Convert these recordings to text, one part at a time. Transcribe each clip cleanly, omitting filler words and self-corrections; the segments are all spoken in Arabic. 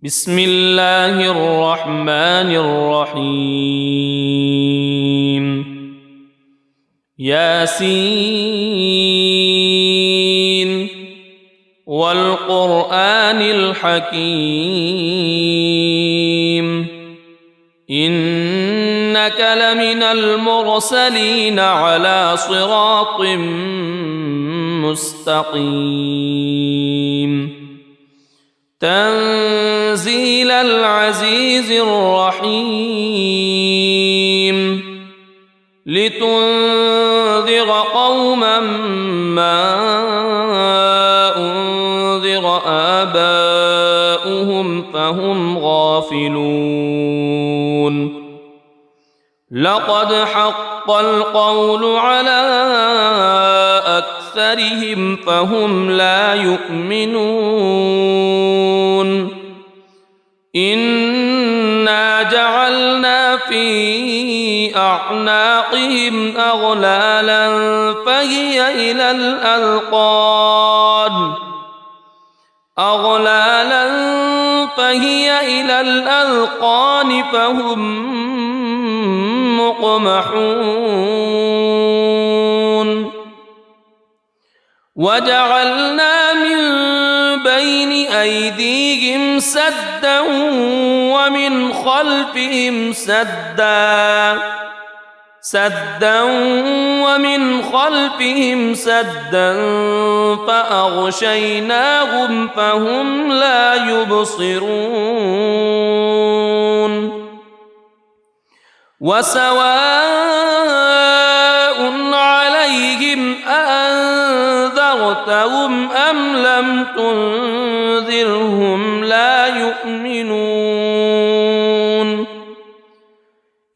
بسم الله الرحمن الرحيم ياسين والقرآن الحكيم إنك لمن المرسلين على صراط مستقيم تنزيل العزيز الرحيم لتنذر قوما ما أنذر آباؤهم فهم غافلون لقد حق القول على أكثرهم فهم لا يؤمنون إنا جعلنا في أعناقهم أغلالا فهي إلى الأذقان فهم مقمحون وجعلنا من بين أيديهم سدا ومن خلفهم سدا فأغشيناهم فهم لا يبصرون وسواء عليهم أأنذرتهم أم لم تنذرهم لا يؤمنون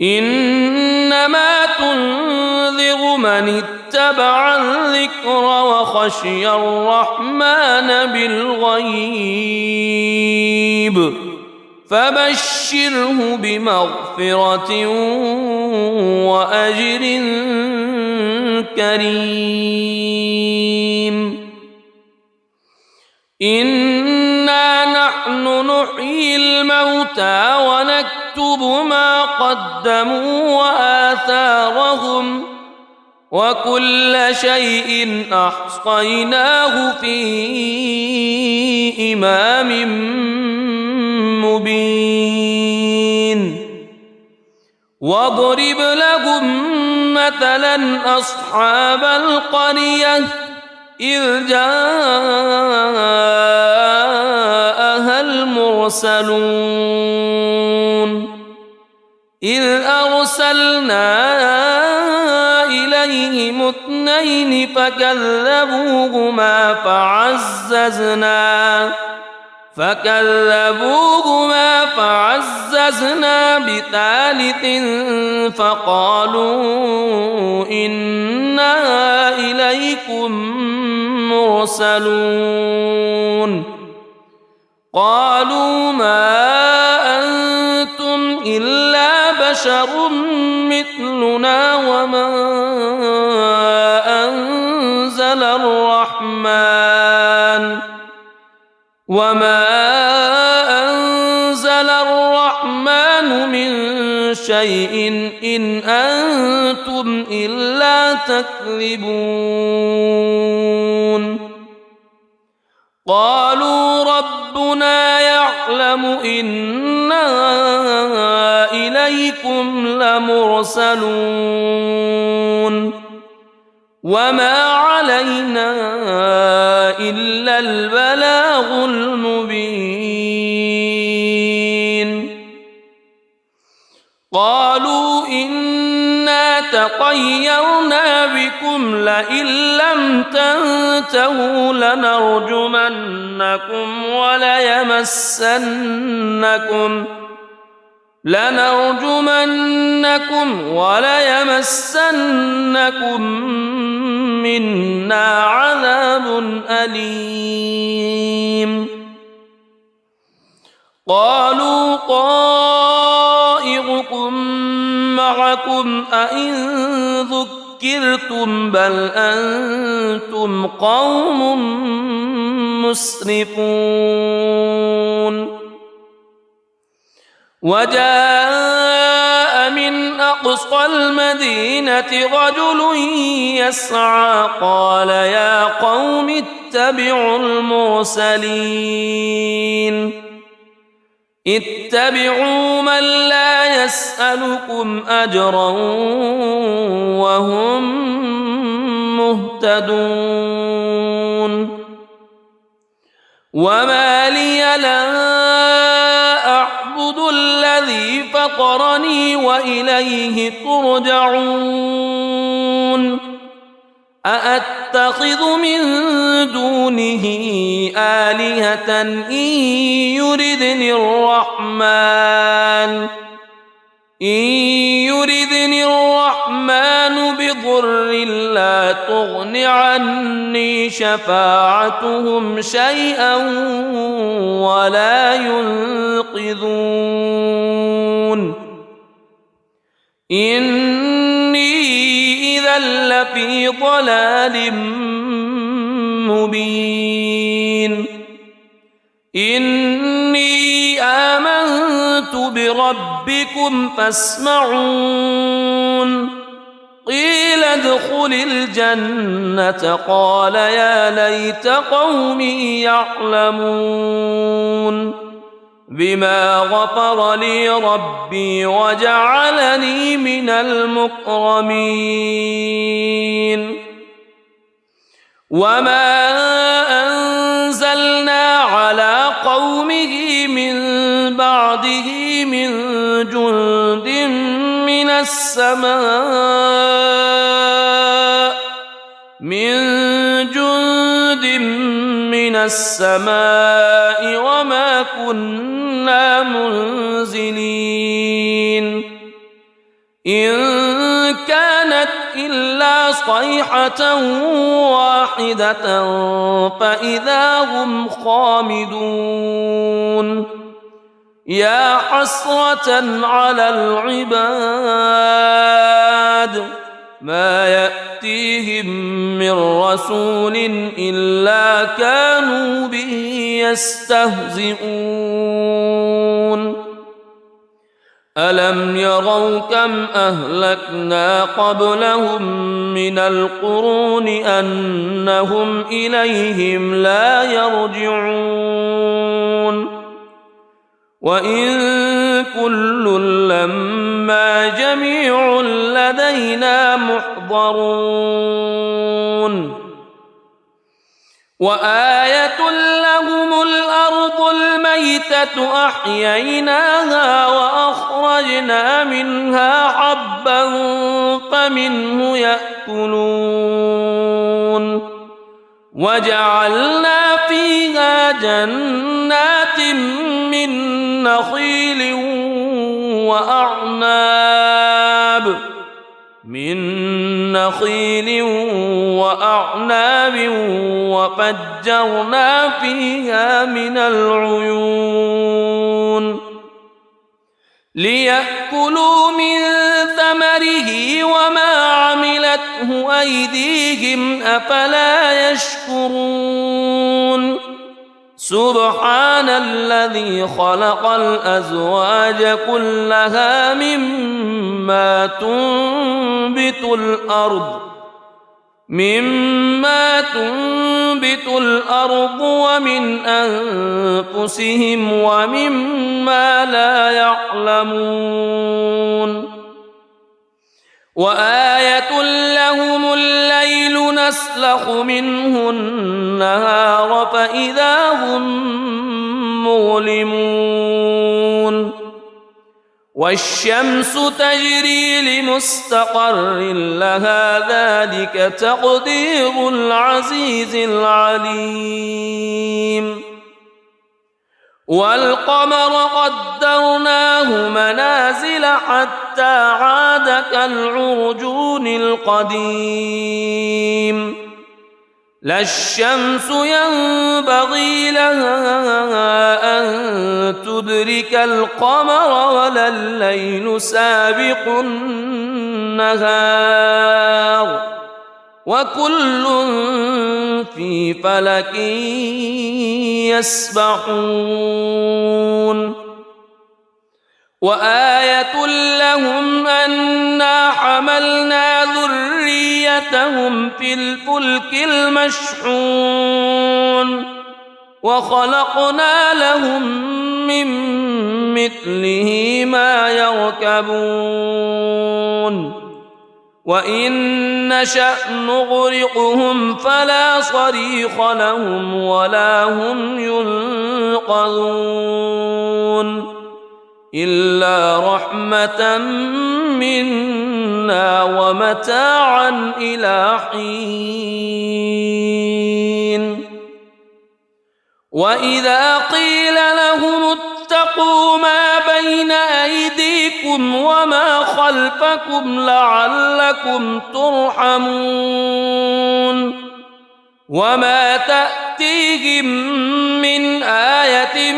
إنما تنذر من اتبع الذكر وخشي الرحمن بالغيب فبشره بمغفرة وأجر كريم إنا نحن نحيي الموتى ونكتب ما قدموا وآثارهم وكل شيء أحصيناه في إمام مبين واضرب لهم مثلا أصحاب القرية إذ جاءها المرسلون إذ أرسلنا إليهم اثنين فكذبوهما فعززنا بثالث فقالوا إنا إليكم مرسلون قالوا ما أنتم إلا بشر مثلنا وما أنزل الرحمن من شيء إن أنتم إلا تكذبون قالوا ربنا يعلم إنا إليكم لمرسلون وما علينا إلا البلاغ المبين قالوا إنا تطيرنا بكم لئن لم تنتهوا لنرجمنكم وليمسنكم منا عذاب أليم قالوا طائركم معكم أئن ذكرتم بل أنتم قوم مسرفون وجاء من أقصى المدينة رجل يسعى قال يا قوم اتبعوا المرسلين اتبعوا من لا يسألكم أجرا وهم مهتدون وما لي لا أعبد الذي فطرني وإليه ترجعون أأتخذ من دونه آلهة إن يردني الرحمن بضر لا تغن عني شفاعتهم شيئا ولا ينقذون إني إذا لفي ضلال مبين إني آمنت بربكم فاسمعون قيل ادخل الجنة قال يا ليت قومي يعلمون بما غفر لي ربي وجعلني من المكرمين وما أنزلنا على قومه من بعده من جند من السماء وما كنا منزلين إن كانت إلا صيحة واحدة فإذا هم خامدون يا حسرة على العباد ما يأتيهم من رسول إلا كانوا به يستهزئون ألم يروا كم أهلكنا قبلهم من القرون أنهم إليهم لا يرجعون وإن كل لما جميع لدينا محضرون وآية لهم الأرض الميتة أحييناها وأخرجنا منها حبا فمنه يأكلون وجعلنا فيها جنات من نخيل وأعناب وفجرنا فيها من العيون ليأكلوا من ثمره وما عملته أيديهم أفلا يشكرون سبحان الذي خلق الأزواج كلها مما تنبت الأرض ومن أنفسهم ومما لا يعلمون وآية لهم الليل نسلخ منه النهار فإذا هم مظلمون والشمس تجري لمستقر لها ذلك تقدير العزيز العليم والقمر قدرناه منازل حتى عاد كالعرجون القديم لا الشمس ينبغي لها أن تدرك القمر ولا الليل سابق النهار وكل في فلك يسبحون وآية لهم أنا حملنا ذريتهم في الفلك المشحون وخلقنا لهم من مثله ما يركبون وإن نشأ نغرقهم فلا صريخ لهم ولا هم ينقذون إلا رحمة منا ومتاعا إلى حين وإذا قيل لهم اتقوا ما بين أيديكم وما خلفكم لعلكم ترحمون وما تأتيهم من آية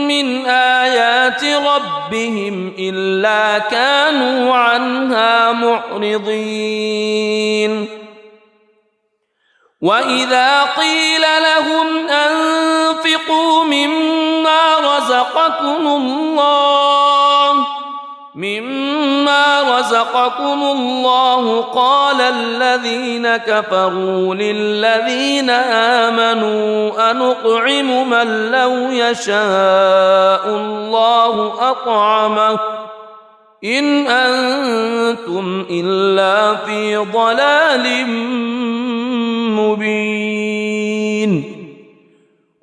من آيات ربهم إلا كانوا عنها معرضين وإذا قيل لهم أنفقوا مما رزقكم الله قال الذين كفروا للذين آمنوا أنطعم من لو يشاء الله أطعمه إن أنتم إلا في ضلال مبين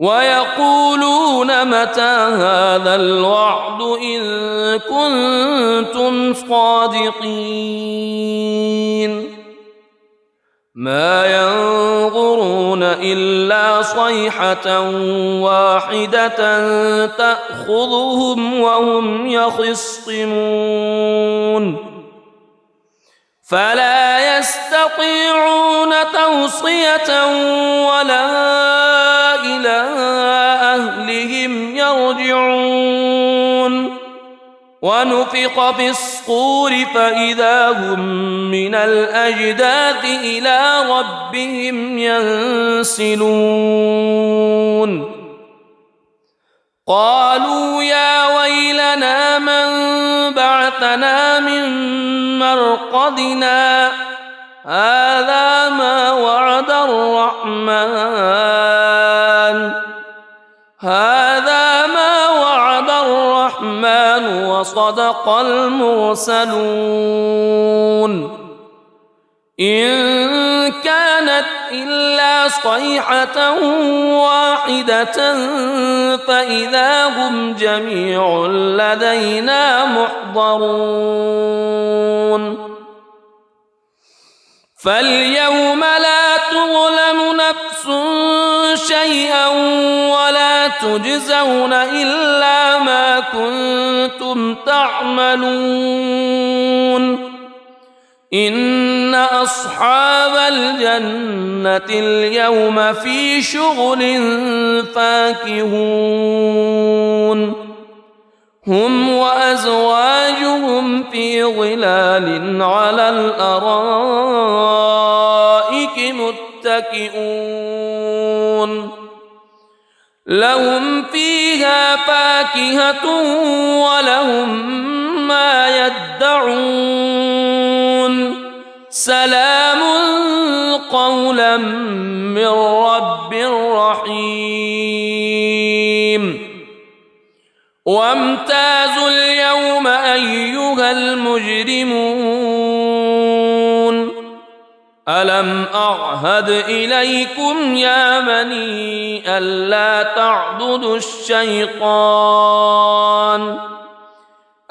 ويقولون متى هذا الوعد إن كنتم صادقين ما ينظرون إلا صيحة واحدة تأخذهم وهم يخصمون فلا يستطيعون توصية ولا إلى أهلهم يرجعون ونفخ في الصور فإذا هم من الأجداث إلى ربهم ينسلون قالوا يا ويلنا من بعثنا من مرقدنا هذا ما وعد الرحمن وصدق المرسلون إن كانت إلا صيحة واحدة فإذا هم جميع لدينا محضرون فاليوم لا تظلم نفس شيئا ولا تجزون إلا ما كنتم تعملون إن أصحاب الجنة اليوم في شغل فاكهون هم وأزواجهم في ظلال على الأرائك متكئون لهم فيها فاكهة ولهم ما يدعون سلام قولا من رب رحيم وامتازوا اليوم أيها المجرمون ألم أعهد إليكم يا بني ألا تعبدوا الشيطان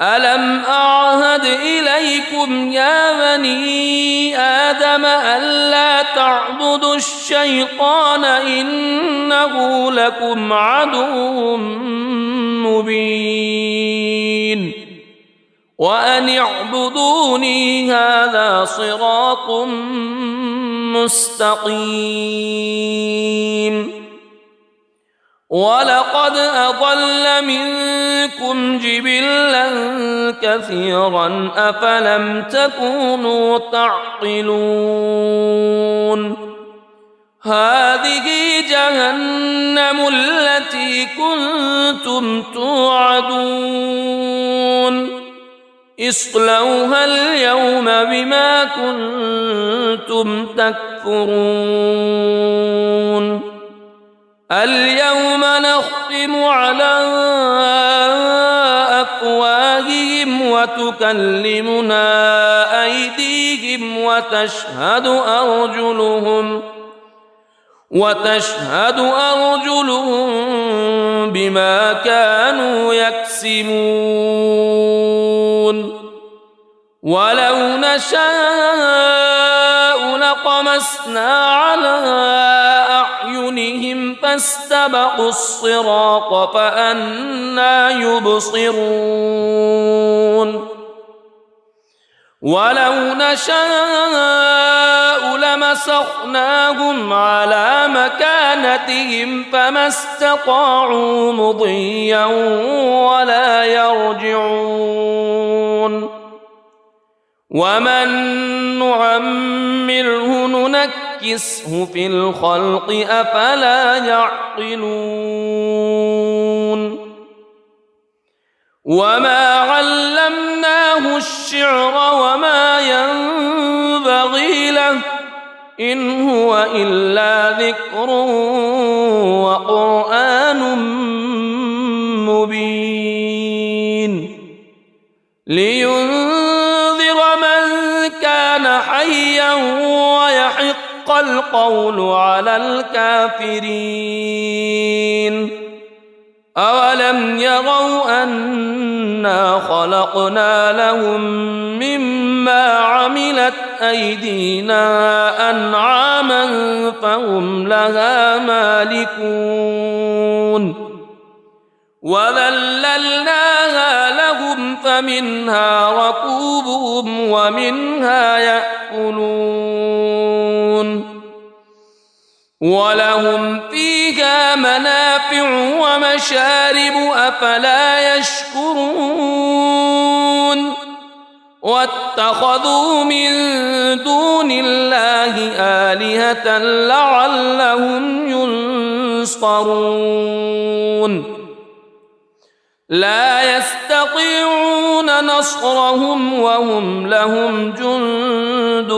ألم أعهد إليكم يا بني آدم ألا تعبدوا الشيطان إنه لكم عدو مبين وأن اعبدوني هذا صراط مستقيم ولقد أضل منكم جبلا كثيرا أفلم تكونوا تعقلون هذه جهنم التي كنتم توعدون اصلوها اليوم بما كنتم تكفرون اليوم نختم على أفواههم وتكلمنا أيديهم وتشهد أرجلهم بما كانوا يكسبون ولو نشاء لطمسنا على أعينهم فاستبقوا الصراط فأنى يبصرون ولو نشاء لمسخناهم على مكانتهم فما استطاعوا مضيا ولا يرجعون ومن نعمره ننكسه في الخلق أفلا يعقلون وما علمناه الشعر وما ينبغي له إن هو إلا ذكر وقرآن مبين لينذر من كان حيا ويحق القول على الكافرين أولم يروا أنا خلقنا لهم مما عملت أيدينا أنعاما فهم لها مالكون وذللناها لهم فمنها ركوبهم ومنها يأكلون ولهم فيها منافع ومشارب أفلا يشكرون واتخذوا من دون الله آلهة لعلهم ينصرون لا يستطيعون نصرهم وهم لهم جند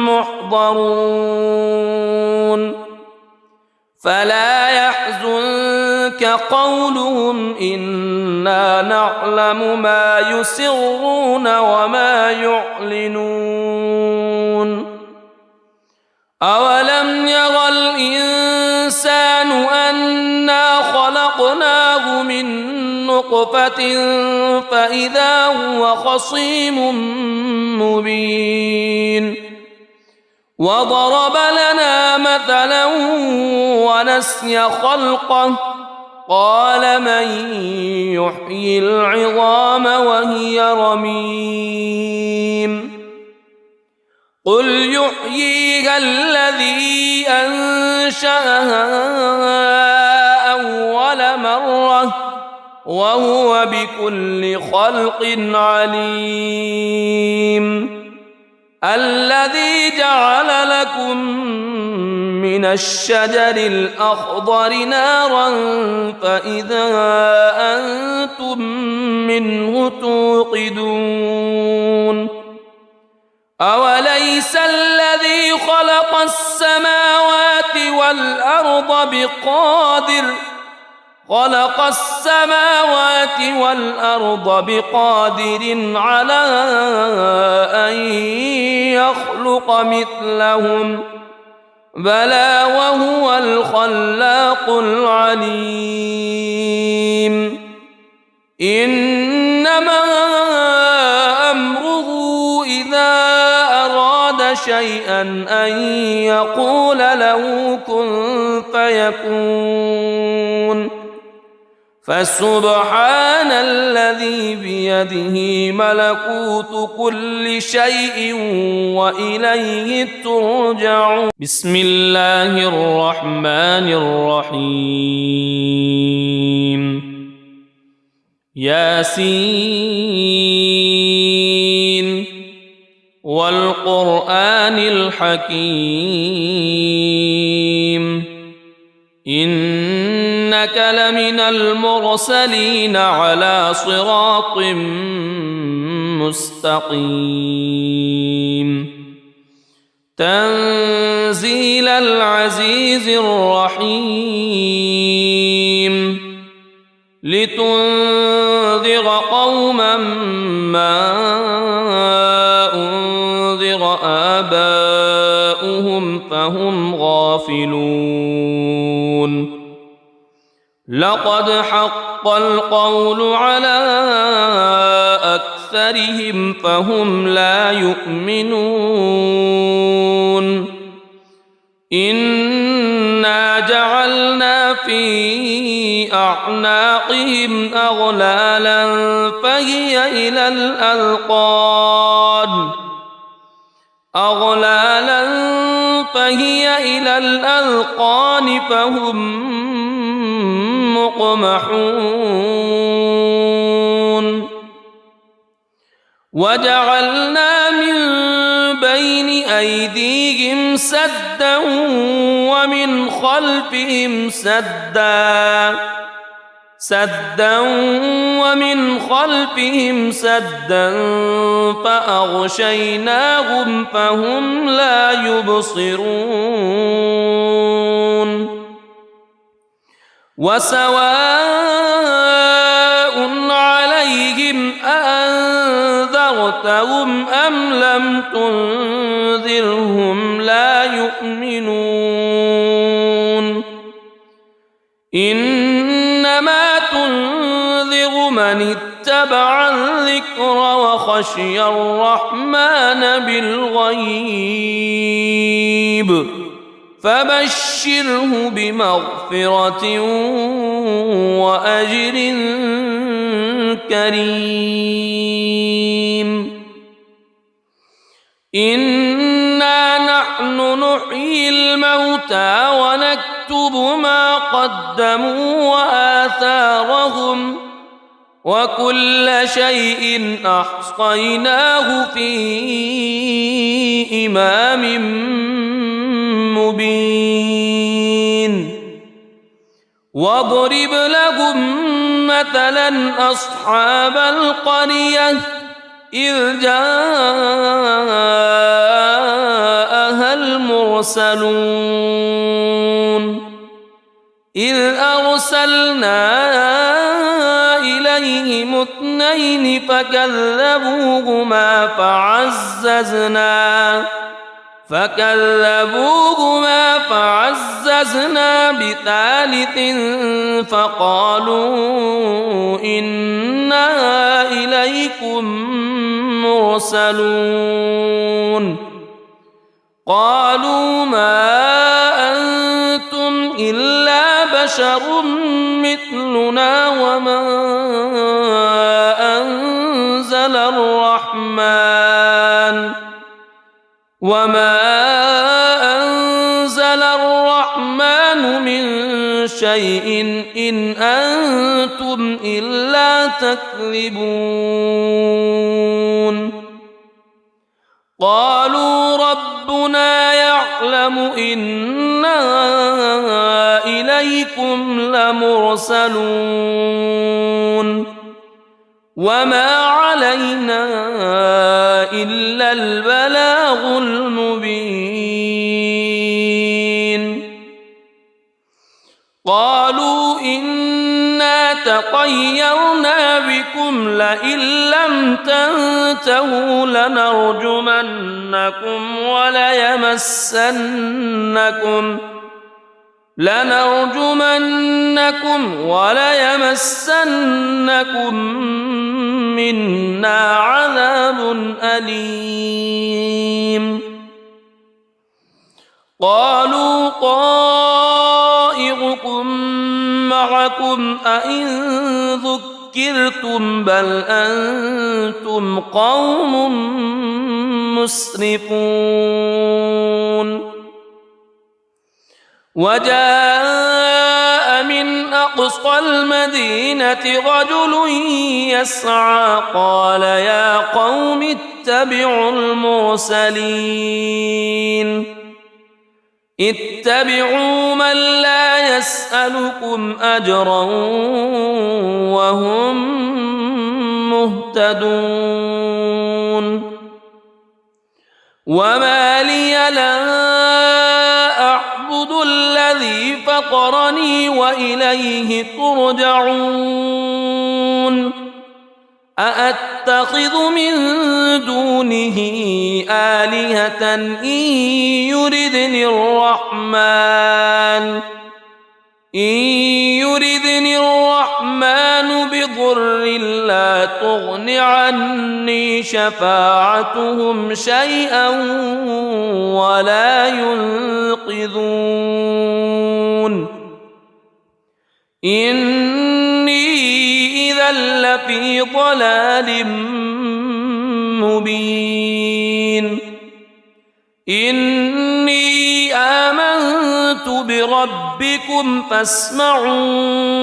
محضرون فلا يحزنك قولهم إنا نعلم ما يسرون وما يعلنون أولم ير الإنسان أنا خلقناه من نطفة فإذا هو خصيم مبين وضرب لنا مثلا ونسي خلقه قال من يحيي العظام وهي رميم قل يحييها الذي أنشأها أول مرة وهو بكل خلق عليم الذي جعل لكم من الشجر الأخضر نارا فإذا أنتم منه توقدون أوليس الذي خلق السماوات والأرض بقادر على أن يخلق مثلهم بلى وهو الخلاق العليم إنما أمره إذا أراد شيئا أن يقول له كن فيكون فسبحان الذي بيده ملكوت كل شيء وإليه ترجعون بسم الله الرحمن الرحيم ياسين والقرآن الحكيم إنك لمن المرسلين على صراط مستقيم تنزيل العزيز الرحيم لتنذر قوما ما أنذر آباؤهم فهم غافلون لقد حق القول على أكثرهم فهم لا يؤمنون إنا جعلنا في أعناقهم أغلالا فهي إلى الأذقان فهم مقمحون وجعلنا من بين أيديهم سدا ومن خلفهم سدا فأغشيناهم فهم لا يبصرون وسواء عليهم أأنذرتهم أم لم تنذرهم لا يؤمنون إنما تنذر من اتبع الذكر وخشي الرحمن بالغيب فبشره بمغفرة وأجر كريم إنا نحن نحيي الموتى ونكتب ما قدموا وآثارهم وكل شيء أحصيناه في إمام مبين واضرب لهم مثلا أصحاب القرية إذ جاءها المرسلون إذ أرسلنا إليهم اثنين فكذبوهما فعززنا بثالث فقالوا إنا إليكم مرسلون قالوا ما أنتم إلا بشر مثلنا وما أنزل الرحمن من شيء إن أنتم إلا تكذبون قالوا ربنا يعلم إنا إليكم لمرسلون وما علينا إلا البلاغ المبين قالوا إنا تطيرنا بكم لئن لم تنتهوا لنرجمنكم وليمسنكم منا عذاب أليم قالوا طائركم معكم أئن ذكرتم بل أنتم قوم مسرفون وجاء من أقصى المدينة رجل يسعى قال يا قوم اتبعوا المرسلين اتبعوا من لا يسألكم أجرا وهم مهتدون وما لي لا أعبد الذي فطرني وإليه ترجعون أأتخذ من دونه آلهة إن يردني الرحمن بضر لا تغن عني شفاعتهم شيئا ولا ينقذون إني إذا لفي ضلال مبين إني آمنت بربكم فاسمعون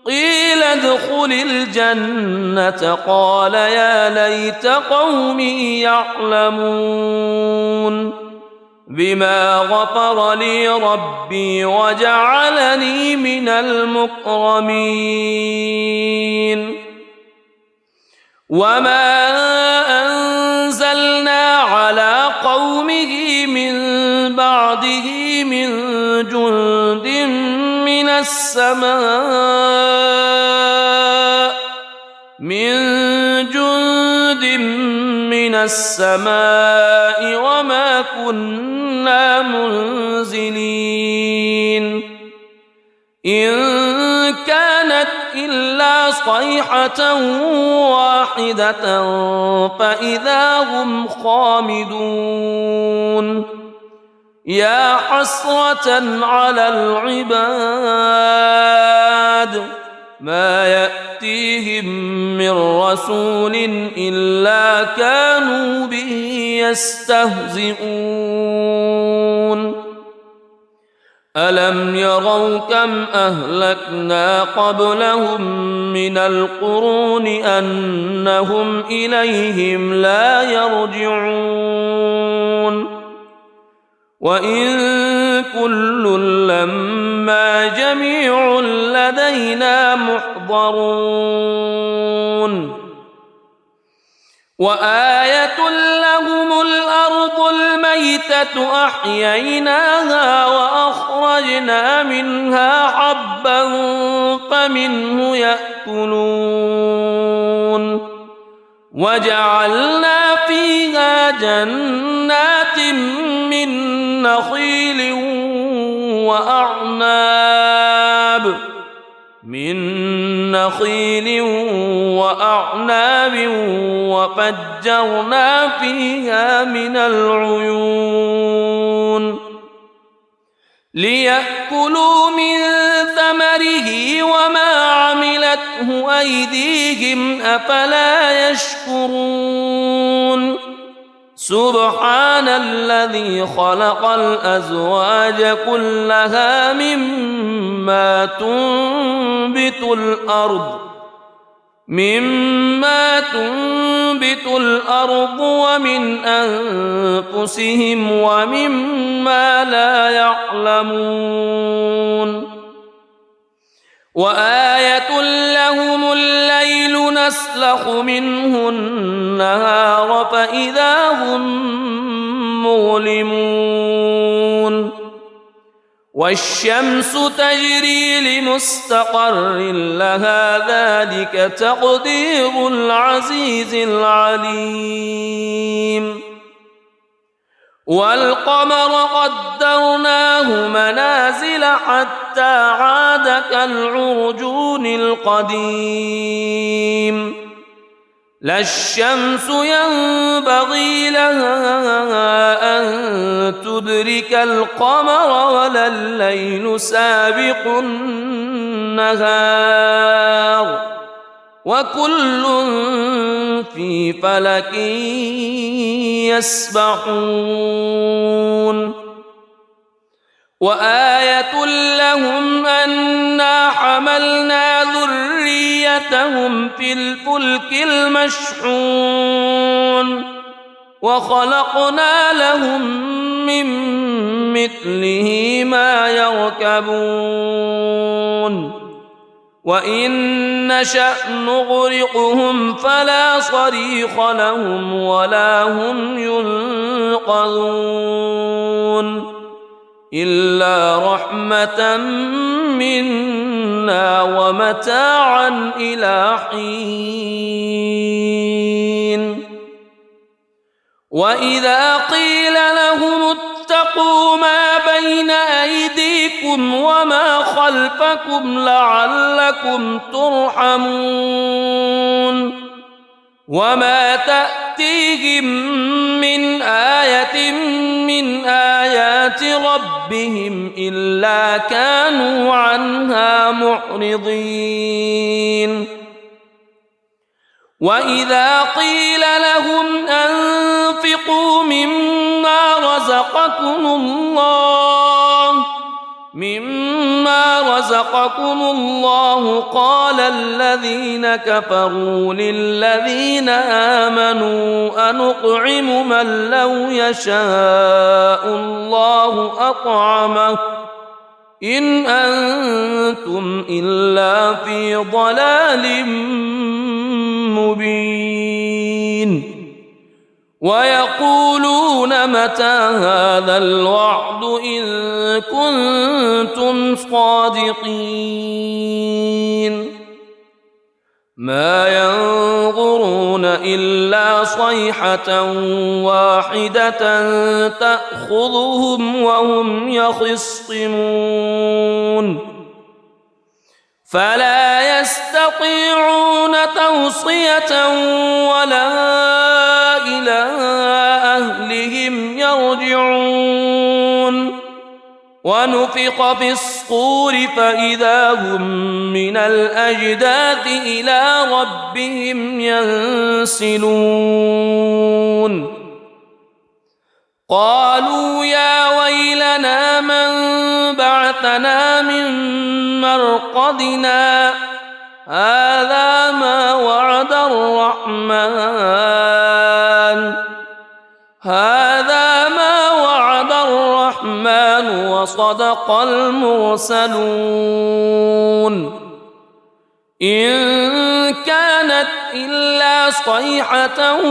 قيل ادخل الجنة قال يا ليت قومي يعلمون بما غفر لي ربي وجعلني من المكرمين وما أنزلنا على قومه من بعده من جند من السماء وما كنا منزلين إن كانت إلا صيحة واحدة فإذا هم خامدون يا حسرة على العباد ما يأتيهم من رسول إلا كانوا به يستهزئون ألم يروا كم أهلكنا قبلهم من القرون أنهم إليهم لا يرجعون وإن كل لما جميع لدينا محضرون وآية لهم الأرض الميتة أحييناها وأخرجنا منها حبا فمنه يأكلون وجعلنا فيها جنات من نخيل وأعناب وفجرنا فيها من العيون ليأكلوا من ثمره وما عملته أيديهم أفلا يشكرون سبحان الذي خلق الأزواج كلها مما تنبت الأرض ومن أنفسهم ومما لا يعلمون وآية لهم الليل نسلخ منه النهار فإذا هم مظلمون والشمس تجري لمستقر لها ذلك تقدير العزيز العليم والقمر قدرناه منازل حتى عاد كالعرجون القديم لا الشمس ينبغي لها أن تدرك القمر ولا الليل سابق النهار وكل في فلك يسبحون وآية لهم أنا حملنا ذريتهم في الفلك المشحون وخلقنا لهم من مثله ما يركبون وإن نشأ نغرقهم فلا صريخ لهم ولا هم ينقذون إلا رحمة منا ومتاعا إلى حين وإذا قيل لهم اتقوا ما بين أيديكم وما خلفكم لعلكم ترحمون وما تأتيهم من آية من آيات ربهم إلا كانوا عنها معرضين وإذا قيل لهم أنفقوا مما رزقكم الله قال الذين كفروا للذين آمنوا أنطعم من لو يشاء الله أطعمه إن أنتم إلا في ضلال مبين ويقولون متى هذا الوعد إن كنتم صادقين ما ينظرون إلا صيحة واحدة تأخذهم وهم يخصمون فلا يستطيعون توصية ولا إلى أهلهم يرجعون ونفخ في الصور فإذا هم من الأجداث إلى ربهم ينسلون قالوا يا ويلنا من بعثنا من مرقدنا هذا ما وعد الرحمن وصدق المرسلون إن كانت إلا صيحة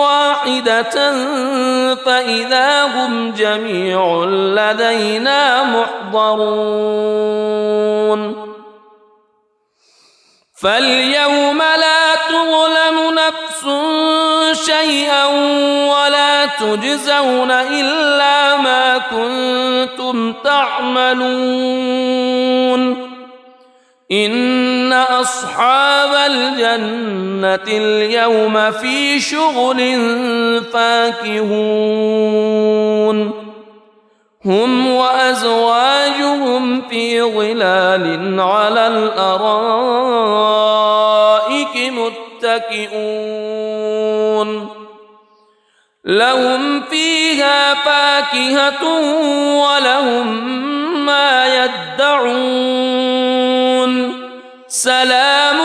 واحدة فإذا هم جميع لدينا محضرون فاليوم لا تظلم نفس شيئا ولا تجزون إلا ما كنتم تعملون إن أصحاب الجنة اليوم في شغل فاكهون هم وأزواجهم في ظلال على الأرائك متكئون لهم فيها فاكهة ولهم ما يدعون سلام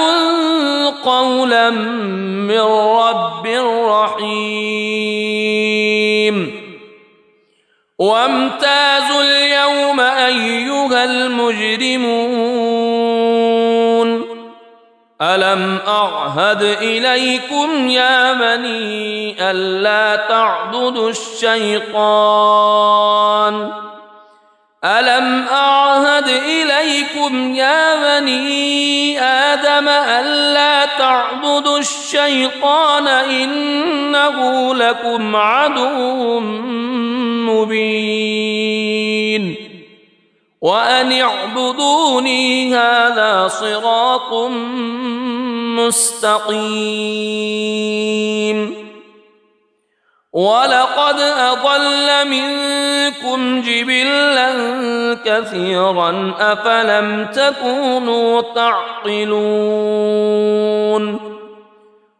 قولا من رب رحيم وامتازوا اليوم أيها المجرمون ألم أعهد إليكم يا بني ألا تعبدوا الشيطان ألم أعهد إليكم يا بني آدم ألا تعبدوا الشيطان إنه لكم عدو مبين وأن اعبدوني هذا صراط مستقيم ولقد أضل منكم جبلا كثيرا أفلم تكونوا تعقلون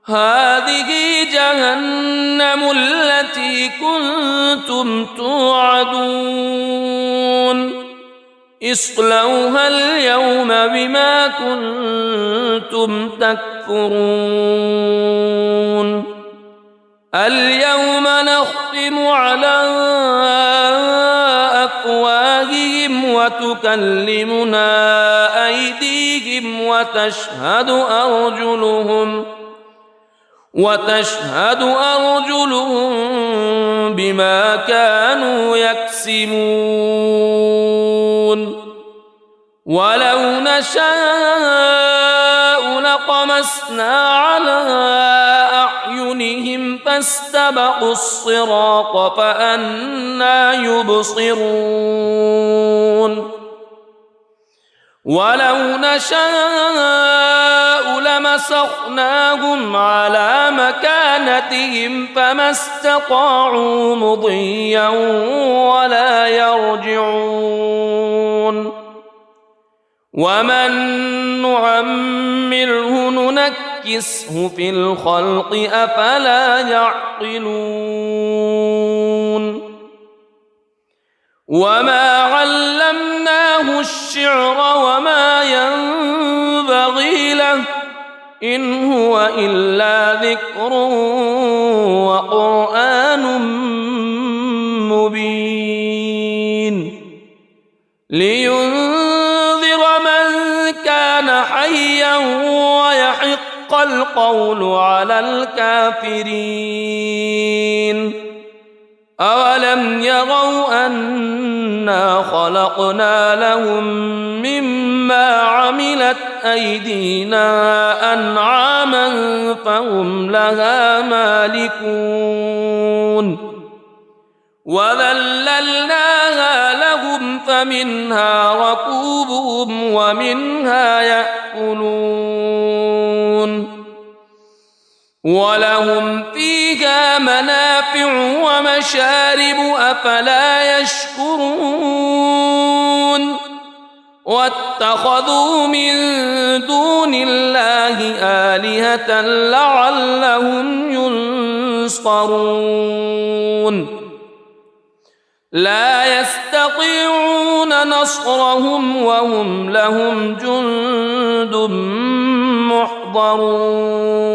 هذه جهنم التي كنتم توعدون اصلوها اليوم بما كنتم تكفرون اليوم نختم على وتكلمنا أيديهم وتشهد أرجلهم بما كانوا يكسبون ولو نشاء لطمسنا على أعينهم فاستبقوا الصراط فأنى يبصرون ولو نشاء لمسخناهم على مكانتهم فما استطاعوا مضيا ولا يرجعون ومن نعمره ننكسه في الخلق أفلا يعقلون وما علمناه الشعر وما ينبغي له إن هو إلا ذكر وقرآن مبين لينذر من كان حيا ويحق القول على الكافرين أولم يروا أنا خلقنا لهم مما عملت أيدينا أنعاما فهم لها مالكون وذللناها لهم فمنها ركوبهم ومنها يأكلون ولهم فيها منافع ومشارب أفلا يشكرون واتخذوا من دون الله آلهة لعلهم ينصرون لا يستطيعون نصرهم وهم لهم جند محضرون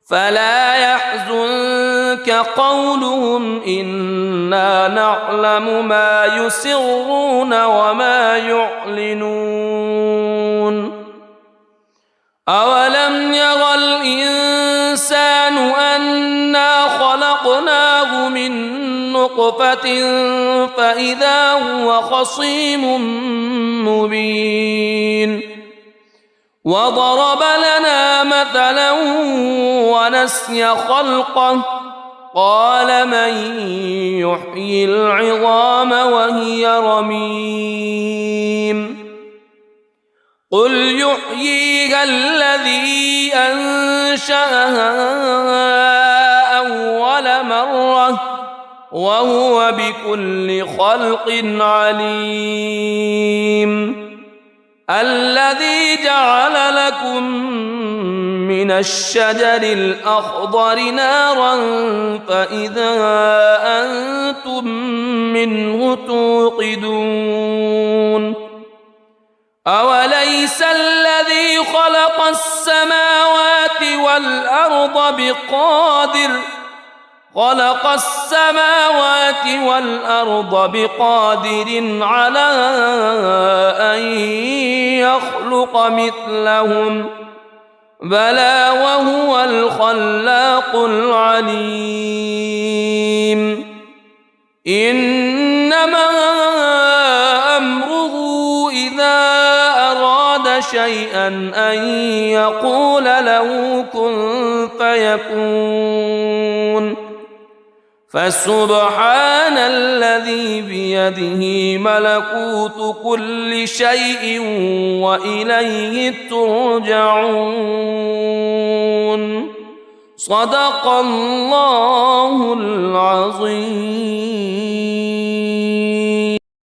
فلا يحزنك قولهم إنا نعلم ما يسرون وما يعلنون أولم ير الإنسان أنا خلقناه من نطفة فإذا هو خصيم مبين وضرب لنا مثلا ونسي خلقه قال من يحيي العظام وهي رميم قل يحييها الذي أنشأها أول مرة وهو بكل خلق عليم الذي جعل لكم من الشجر الأخضر نارا فإذا أنتم منه توقدون أوليس الذي خلق السماوات والأرض بقادر على أن يخلق مثلهم بلى وهو الخلاق العليم إنما أمره إذا أراد شيئا أن يقول له كن فيكون فسبحان الذي بيده ملكوت كل شيء وإليه ترجعون صدق الله العظيم.